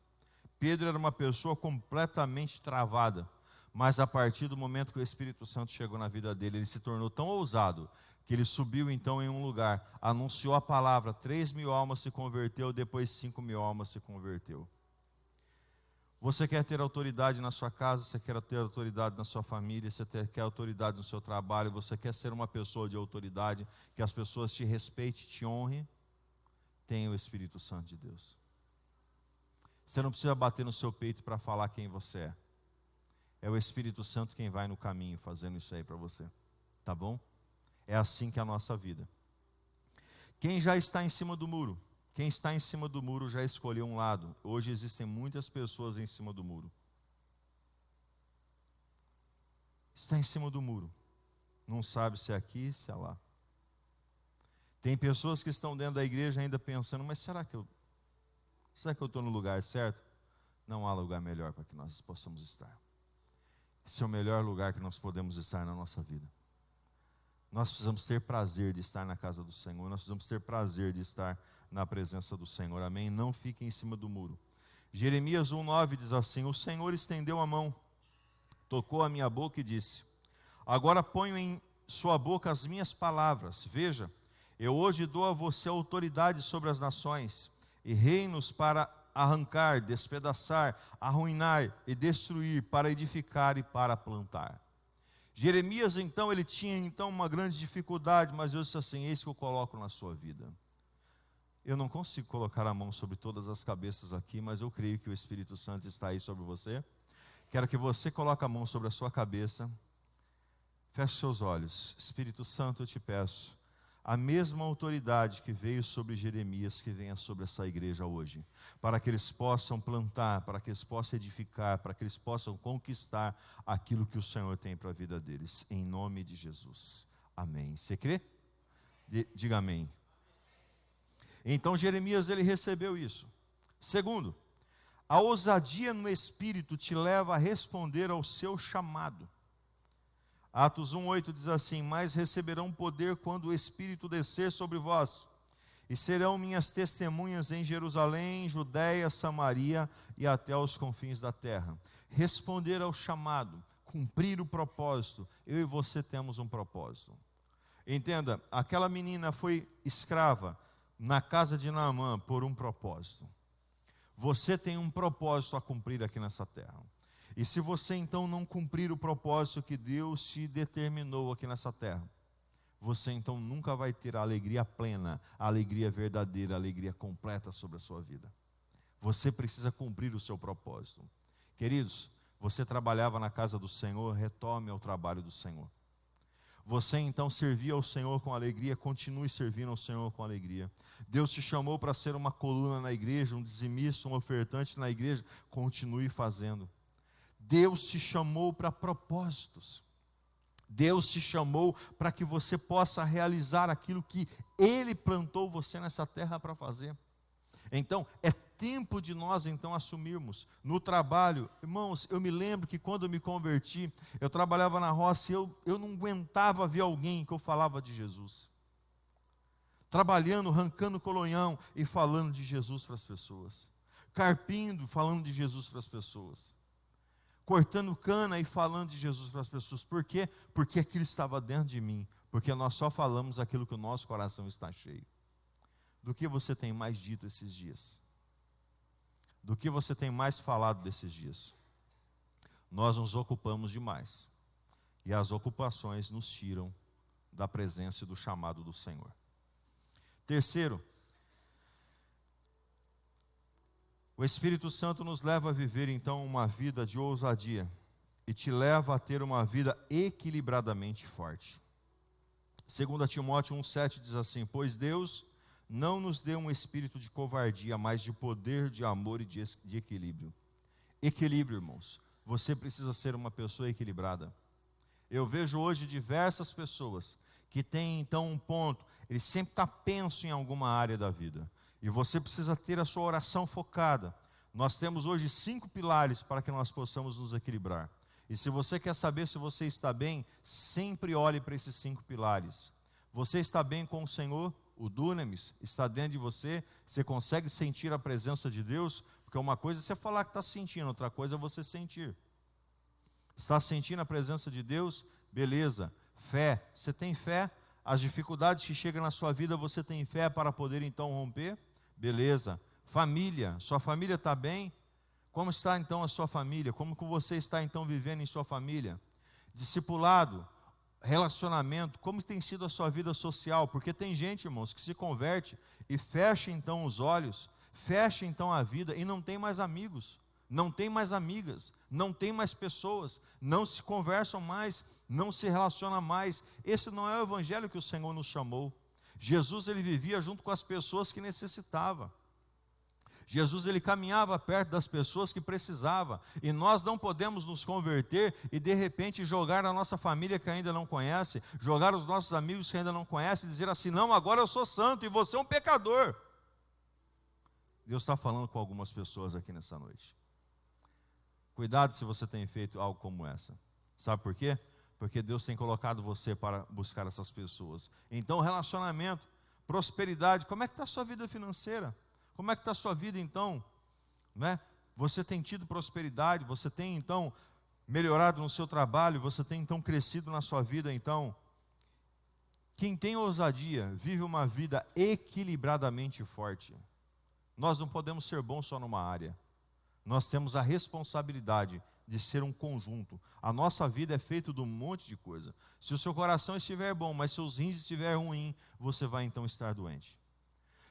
Pedro era uma pessoa completamente travada, mas a partir do momento que o Espírito Santo chegou na vida dele, ele se tornou tão ousado, que ele subiu então em um lugar, anunciou a palavra, 3.000 almas se converteu, depois 5.000 almas se converteu. Você quer ter autoridade na sua casa, você quer ter autoridade na sua família, você quer autoridade no seu trabalho, você quer ser uma pessoa de autoridade, que as pessoas te respeitem, te honrem, tenha o Espírito Santo de Deus. Você não precisa bater no seu peito para falar quem você é. É o Espírito Santo quem vai no caminho fazendo isso aí para você. Tá bom? É assim que é a nossa vida. Quem já está em cima do muro? Quem está em cima do muro já escolheu um lado. Hoje existem muitas pessoas em cima do muro. Está em cima do muro. Não sabe se é aqui, se é lá. Tem pessoas que estão dentro da igreja ainda pensando, mas será que eu estou no lugar certo? Não há lugar melhor para que nós possamos estar. Esse é o melhor lugar que nós podemos estar na nossa vida. Nós precisamos ter prazer de estar na casa do Senhor. Nós precisamos ter prazer de estar na presença do Senhor. Amém? Não fiquem em cima do muro. Jeremias 1,9 diz assim: o Senhor estendeu a mão, tocou a minha boca e disse: agora ponho em sua boca as minhas palavras. Veja, eu hoje dou a você autoridade sobre as nações e reinos para arrancar, despedaçar, arruinar e destruir, para edificar e para plantar. Jeremias então, ele tinha uma grande dificuldade, mas eu disse assim: eis que eu coloco na sua vida. Eu não consigo colocar a mão sobre todas as cabeças aqui, mas eu creio que o Espírito Santo está aí sobre você. Quero que você coloque a mão sobre a sua cabeça. Feche seus olhos. Espírito Santo, eu te peço, a mesma autoridade que veio sobre Jeremias, que venha sobre essa igreja hoje, para que eles possam plantar, para que eles possam edificar, para que eles possam conquistar aquilo que o Senhor tem para a vida deles, em nome de Jesus, amém. Você crê? Diga amém. Então Jeremias, ele recebeu isso. Segundo, a ousadia no Espírito te leva a responder ao seu chamado. Atos 1,8 diz assim: mas receberão poder quando o Espírito descer sobre vós, e serão minhas testemunhas em Jerusalém, Judéia, Samaria e até os confins da terra. Responder ao chamado, cumprir o propósito. Eu e você temos um propósito. Entenda, aquela menina foi escrava na casa de Naamã por um propósito. Você tem um propósito a cumprir aqui nessa terra. E se você então não cumprir o propósito que Deus te determinou aqui nessa terra, você então nunca vai ter a alegria plena, a alegria verdadeira, a alegria completa sobre a sua vida. Você precisa cumprir o seu propósito. Queridos, você trabalhava na casa do Senhor, retome ao trabalho do Senhor. Você então servia ao Senhor com alegria, continue servindo ao Senhor com alegria. Deus te chamou para ser uma coluna na igreja, um dizimista, um ofertante na igreja, continue fazendo. Deus te chamou para propósitos. Deus te chamou para que você possa realizar aquilo que Ele plantou você nessa terra para fazer. Então, é tempo de nós então assumirmos no trabalho. Irmãos, eu me lembro que quando eu me converti, eu trabalhava na roça e eu não aguentava ver alguém que eu falava de Jesus. Trabalhando, arrancando colonhão e falando de Jesus para as pessoas. Carpindo, falando de Jesus para as pessoas. Cortando cana e falando de Jesus para as pessoas. Por quê? Porque aquilo estava dentro de mim. Porque nós só falamos aquilo que o nosso coração está cheio. Do que você tem mais dito esses dias? Do que você tem mais falado desses dias? Nós nos ocupamos demais. E as ocupações nos tiram da presença e do chamado do Senhor. Terceiro, o Espírito Santo nos leva a viver então uma vida de ousadia e te leva a ter uma vida equilibradamente forte. 2 Timóteo 1,7 diz assim: pois Deus não nos deu um espírito de covardia, mas de poder, de amor e de equilíbrio. Equilíbrio, irmãos. Você precisa ser uma pessoa equilibrada. Eu vejo hoje diversas pessoas que têm então um ponto, ele sempre está penso em alguma área da vida. E você precisa ter a sua oração focada. Nós temos hoje 5 pilares para que nós possamos nos equilibrar. E se você quer saber se você está bem, sempre olhe para esses 5 pilares. Você está bem com o Senhor? O Dunamis está dentro de você? Você consegue sentir a presença de Deus? Porque uma coisa é você falar que está sentindo, outra coisa é você sentir. Está sentindo a presença de Deus? Beleza. Fé. Você tem fé? As dificuldades que chegam na sua vida, você tem fé para poder então romper? Beleza. Família. Sua família está bem? Como está então a sua família? Como que você está então vivendo em sua família? Discipulado. Relacionamento. Como tem sido a sua vida social? Porque tem gente, irmãos, que se converte e fecha então os olhos, Fecha então a vida e não tem mais amigos, não tem mais amigas, não tem mais pessoas, não se conversam mais, não se relacionam mais. Esse não é o evangelho que o Senhor nos chamou. Jesus, ele vivia junto com as pessoas que necessitavam. Jesus, ele caminhava perto das pessoas que precisavam. E nós não podemos nos converter e de repente jogar a nossa família que ainda não conhece, jogar os nossos amigos que ainda não conhecem e dizer assim: não, agora eu sou santo e você é um pecador. Deus está falando com algumas pessoas aqui nessa noite. Cuidado se você tem feito algo como essa. Sabe por quê? Porque Deus tem colocado você para buscar essas pessoas. Então, relacionamento, prosperidade. Como é que está a sua vida financeira? Como é que está a sua vida então? Né? Você tem tido prosperidade? Você tem então melhorado no seu trabalho? Você tem então crescido na sua vida então? Quem tem ousadia vive uma vida equilibradamente forte. Nós não podemos ser bons só numa área. Nós temos a responsabilidade de ser um conjunto. A nossa vida é feita de um monte de coisa. Se o seu coração estiver bom, mas seus rins estiver ruim, você vai então estar doente.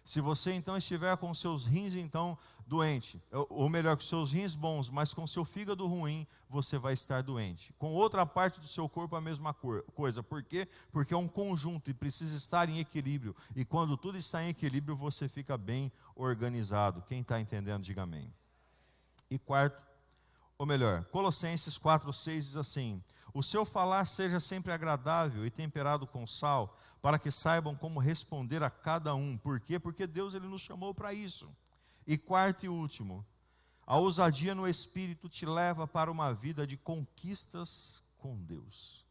Se você então estiver com seus rins então doente, ou melhor, com seus rins bons, mas com seu fígado ruim, você vai estar doente. Com outra parte do seu corpo a mesma coisa. Por quê? Porque é um conjunto e precisa estar em equilíbrio. E quando tudo está em equilíbrio, você fica bem organizado. Quem está entendendo, diga amém. E quarto, ou melhor, Colossenses 4:6 diz assim: o seu falar seja sempre agradável e temperado com sal, para que saibam como responder a cada um. Por quê? Porque Deus, ele nos chamou para isso. E quarto e último, a ousadia no Espírito te leva para uma vida de conquistas com Deus.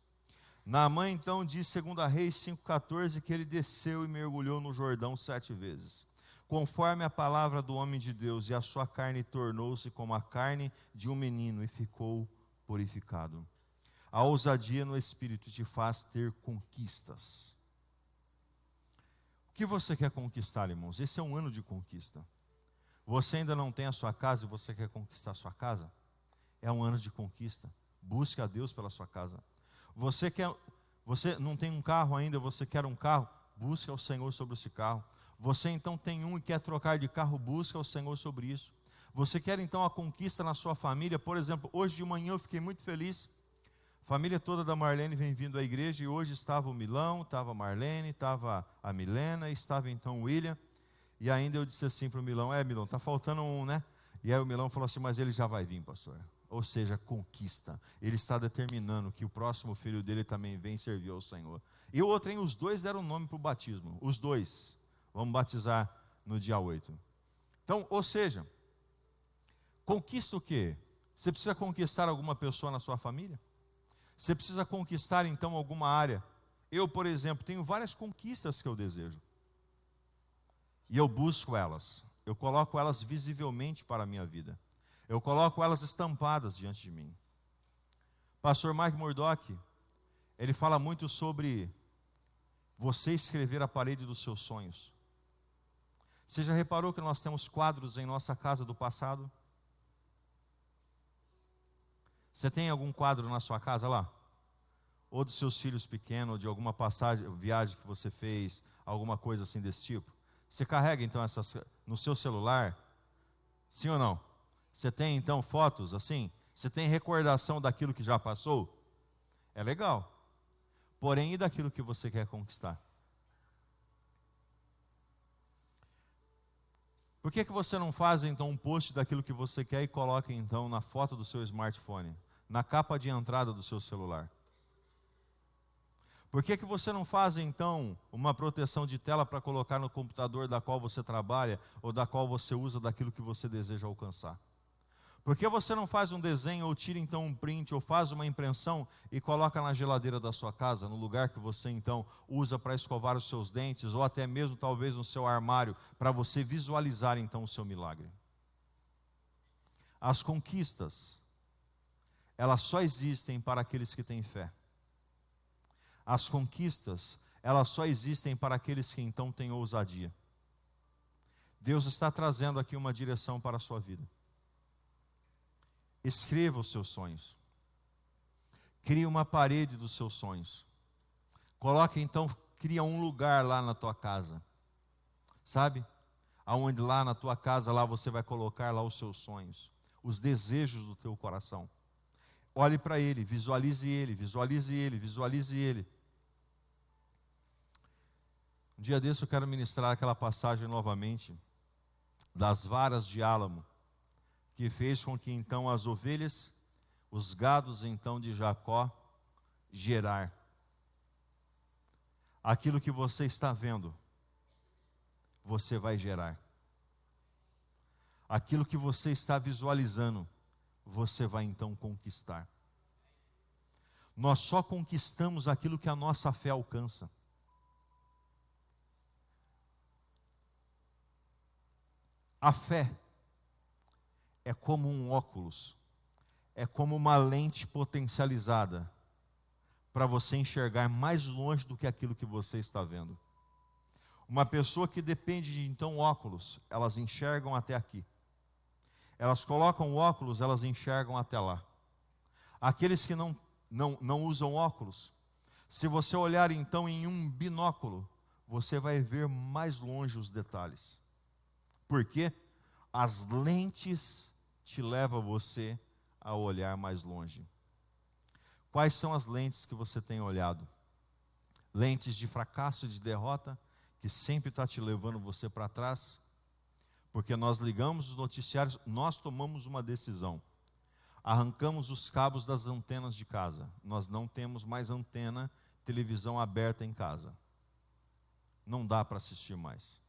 Naamã então diz, 2 Reis 5,14, que ele desceu e mergulhou no Jordão 7 vezes, conforme a palavra do homem de Deus, e a sua carne tornou-se como a carne de um menino e ficou purificado. A ousadia no Espírito te faz ter conquistas. O que você quer conquistar, irmãos? Esse é um ano de conquista. Você ainda não tem a sua casa e você quer conquistar a sua casa? É um ano de conquista. Busque a Deus pela sua casa. Você não tem um carro ainda, você quer um carro? Busque ao Senhor sobre esse carro. Você então tem um e quer trocar de carro? Busque ao Senhor sobre isso. Você quer então a conquista na sua família? Por exemplo, hoje de manhã eu fiquei muito feliz. A família toda da Marlene vem vindo à igreja e hoje estava o Milão, estava a Marlene, estava a Milena, estava então o William. E ainda eu disse assim para o Milão: Milão, está faltando um, né? E aí o Milão falou assim: mas ele já vai vir, pastor. Ou seja, conquista. Ele está determinando que o próximo filho dele também vem servir ao Senhor. E o outro, os dois deram nome para o batismo. Os dois. Vamos batizar no dia 8. Então, ou seja, conquista o quê? Você precisa conquistar alguma pessoa na sua família? Você precisa conquistar então alguma área. Eu, por exemplo, tenho várias conquistas que eu desejo. E eu busco elas. Eu coloco elas visivelmente para a minha vida. Eu coloco elas estampadas diante de mim. Pastor Mike Murdock, ele fala muito sobre você escrever a parede dos seus sonhos. Você já reparou que nós temos quadros em nossa casa do passado? Você tem algum quadro na sua casa lá? Ou dos seus filhos pequenos, ou de alguma viagem que você fez, alguma coisa assim desse tipo? Você carrega então essas no seu celular? Sim ou não? Você tem então fotos assim? Você tem recordação daquilo que já passou? É legal. Porém, e daquilo que você quer conquistar? Por que você não faz então um post daquilo que você quer e coloca então na foto do seu smartphone, na capa de entrada do seu celular? Por que você não faz então uma proteção de tela para colocar no computador da qual você trabalha ou da qual você usa daquilo que você deseja alcançar? Por que você não faz um desenho ou tira então um print ou faz uma impressão e coloca na geladeira da sua casa, no lugar que você então usa para escovar os seus dentes ou até mesmo talvez no seu armário para você visualizar então o seu milagre? As conquistas, elas só existem para aqueles que têm fé. As conquistas, elas só existem para aqueles que então têm ousadia. Deus está trazendo aqui uma direção para a sua vida. Escreva os seus sonhos. Crie uma parede dos seus sonhos. Coloque então, cria um lugar lá na tua casa. Sabe? aonde lá na tua casa, lá você vai colocar lá os seus sonhos, os desejos do teu coração. Olhe para ele, visualize ele, visualize ele, visualize ele. Um dia desse eu quero ministrar aquela passagem novamente, das varas de álamo, que fez com que então as ovelhas, os gados então de Jacó, gerar. Aquilo que você está vendo, você vai gerar. Aquilo que você está visualizando, você vai então conquistar. Nós só conquistamos aquilo que a nossa fé alcança. A fé é como um óculos, é como uma lente potencializada para você enxergar mais longe do que aquilo que você está vendo. Uma pessoa que depende de então óculos, elas enxergam até aqui. Elas colocam o óculos, elas enxergam até lá. Aqueles que não usam óculos, se você olhar então em um binóculo, você vai ver mais longe os detalhes. Porque as lentes te levam você a olhar mais longe. Quais são as lentes que você tem olhado? Lentes de fracasso e de derrota, que sempre está te levando você para trás? Porque nós ligamos os noticiários, nós tomamos uma decisão. Arrancamos os cabos das antenas de casa. Nós não temos mais antena, televisão aberta em casa. Não dá para assistir mais.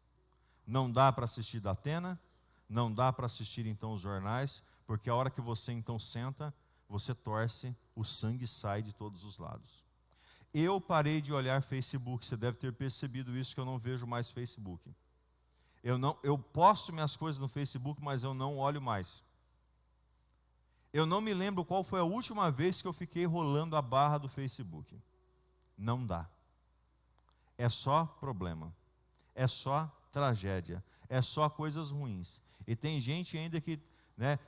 Não dá para assistir da Atena, não dá para assistir então os jornais, porque a hora que você então senta, você torce, o sangue sai de todos os lados. Eu parei de olhar Facebook, você deve ter percebido isso, que eu não vejo mais Facebook. Eu posto minhas coisas no Facebook, mas eu não olho mais. Eu não me lembro qual foi a última vez que eu fiquei rolando a barra do Facebook. Não dá. É só problema. É só tragédia. É só coisas ruins. E tem gente ainda que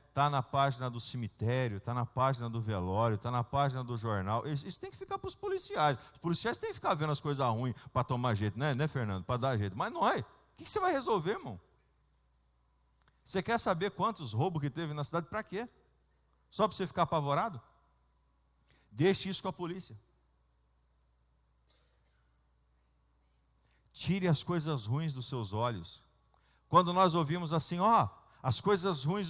está na página do cemitério, está na página do velório, está na página do jornal. Isso tem que ficar para os policiais. Os policiais têm que ficar vendo as coisas ruins para tomar jeito, né, Fernando? Para dar jeito. Mas não é. O que você vai resolver, irmão? Você quer saber quantos roubos que teve na cidade? Para quê? Só para você ficar apavorado? Deixe isso com a polícia. Tire as coisas ruins dos seus olhos. Quando nós ouvimos assim, as coisas ruins,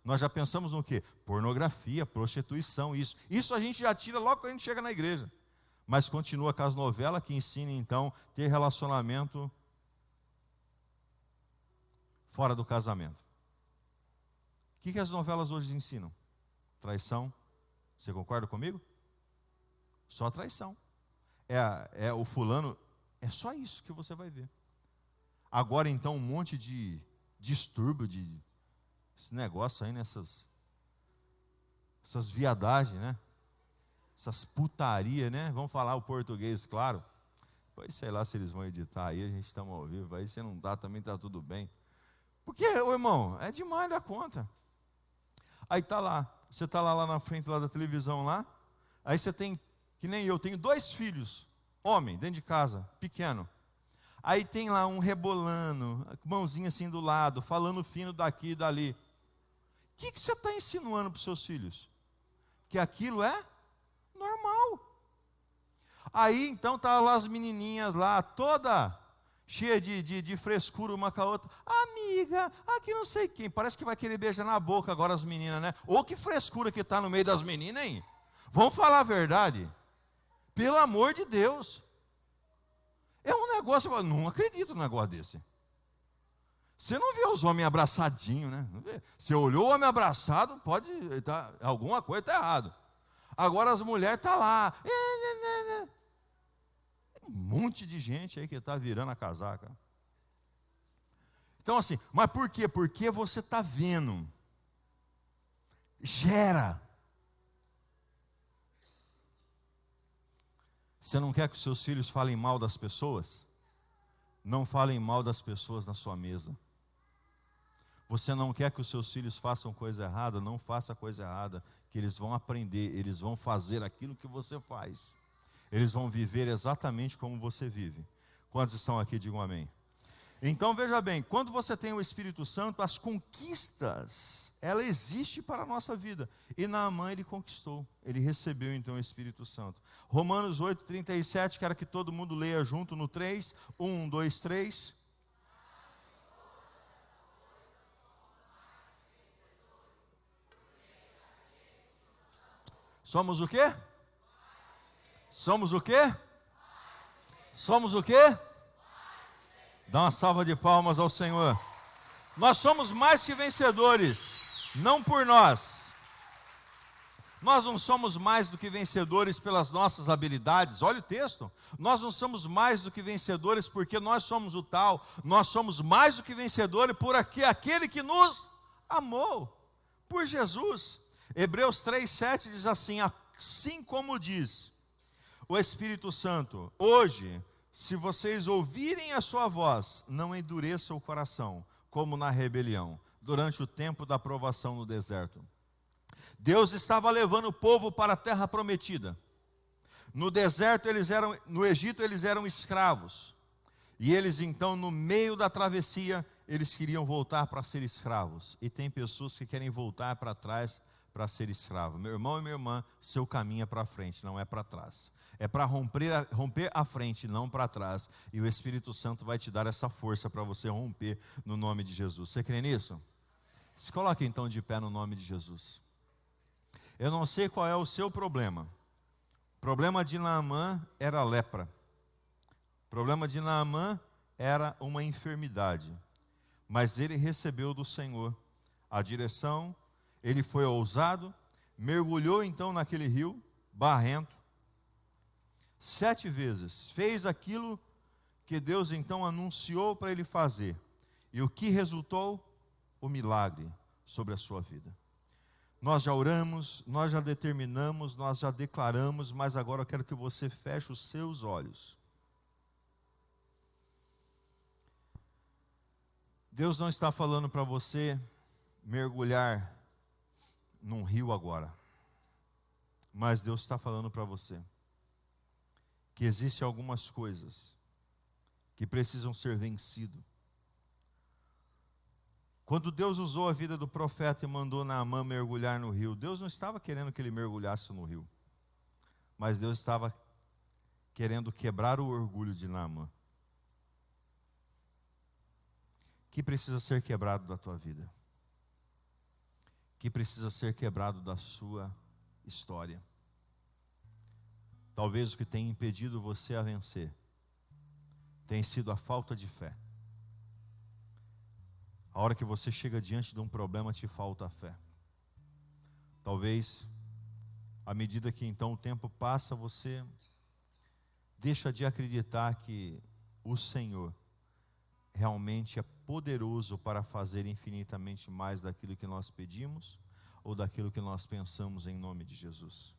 nós já pensamos no quê? Pornografia, prostituição, isso. Isso a gente já tira logo quando a gente chega na igreja. Mas continua com as novelas que ensinam então ter relacionamento fora do casamento. O que as novelas hoje ensinam? Traição. Você concorda comigo? Só traição. O fulano, é só isso que você vai ver. Agora então um monte de distúrbio, esse negócio aí, essas viadagens, né? Essas putaria, né? Vamos falar o português, claro. Pois sei lá se eles vão editar aí, a gente está ao vivo, aí se não dá também está tudo bem. Porque, irmão, é demais da conta. Aí tá lá, você está lá na frente lá da televisão lá, aí você tem, que nem eu, tenho 2 filhos, homem, dentro de casa, pequeno. Aí tem lá um rebolando, mãozinha assim do lado, falando fino daqui e dali. O que você está insinuando para os seus filhos? Que aquilo é normal. Aí então tá lá as menininhas lá, toda cheia de frescura uma com a outra. Amiga, aqui não sei quem, parece que vai querer beijar na boca agora as meninas, né? Ô, que frescura que está no meio das meninas, hein? Vamos falar a verdade. Pelo amor de Deus. É um negócio, eu não acredito num negócio desse. Você não vê os homens abraçadinhos, né? Não vê. Você olhou o homem abraçado, alguma coisa está errado. Agora as mulheres estão lá. Um monte de gente aí que está virando a casaca. Então assim, mas por quê? Porque você está vendo. Gera. Você não quer que os seus filhos falem mal das pessoas? Não falem mal das pessoas na sua mesa. Você não quer que os seus filhos façam coisa errada? Não faça coisa errada, que eles vão aprender, eles vão fazer aquilo que você faz. Eles vão viver exatamente como você vive. Quantos estão aqui? Digam amém. Então veja bem, quando você tem o Espírito Santo, as conquistas, ela existe para a nossa vida. E Naamã ele conquistou, ele recebeu então o Espírito Santo. Romanos 8:37, quero que todo mundo leia junto no 3, 1, 2, 3. Somos o quê? Somos o quê? Somos o quê? Dá uma salva de palmas ao Senhor. Nós somos mais que vencedores, não por nós. Nós não somos mais do que vencedores pelas nossas habilidades. Olha o texto. Nós não somos mais do que vencedores porque nós somos o tal. Nós somos mais do que vencedores por aquele que nos amou, por Jesus. Hebreus 3:7 diz assim: assim como diz o Espírito Santo, hoje, se vocês ouvirem a sua voz, não endureçam o coração, como na rebelião, durante o tempo da provação no deserto. Deus estava levando o povo para a terra prometida. No deserto no Egito eles eram escravos. E eles então, no meio da travessia, eles queriam voltar para ser escravos. E tem pessoas que querem voltar para trás para ser escravo. Meu irmão e minha irmã, seu caminho é para frente, não é para trás. É para romper a frente, não para trás. E o Espírito Santo vai te dar essa força para você romper no nome de Jesus. Você crê nisso? Se coloque então de pé no nome de Jesus. Eu não sei qual é o seu problema. O problema de Naamã era a lepra. O problema de Naamã era uma enfermidade. Mas ele recebeu do Senhor a direção. Ele foi ousado, mergulhou então naquele rio barrento 7 vezes, fez aquilo que Deus então anunciou para ele fazer. E o que resultou? O milagre sobre a sua vida. Nós já oramos, nós já determinamos, nós já declaramos, mas agora eu quero que você feche os seus olhos. Deus não está falando para você mergulhar num rio agora, mas Deus está falando para você que existem algumas coisas que precisam ser vencidas. Quando Deus usou a vida do profeta e mandou Naamã mergulhar no rio, Deus não estava querendo que ele mergulhasse no rio, mas Deus estava querendo quebrar o orgulho de Naamã. Que precisa ser quebrado da tua vida? Que precisa ser quebrado da sua história? Talvez o que tem impedido você a vencer tem sido a falta de fé. A hora que você chega diante de um problema, te falta a fé. Talvez, à medida que então o tempo passa, você deixa de acreditar que o Senhor realmente é poderoso para fazer infinitamente mais daquilo que nós pedimos ou daquilo que nós pensamos em nome de Jesus.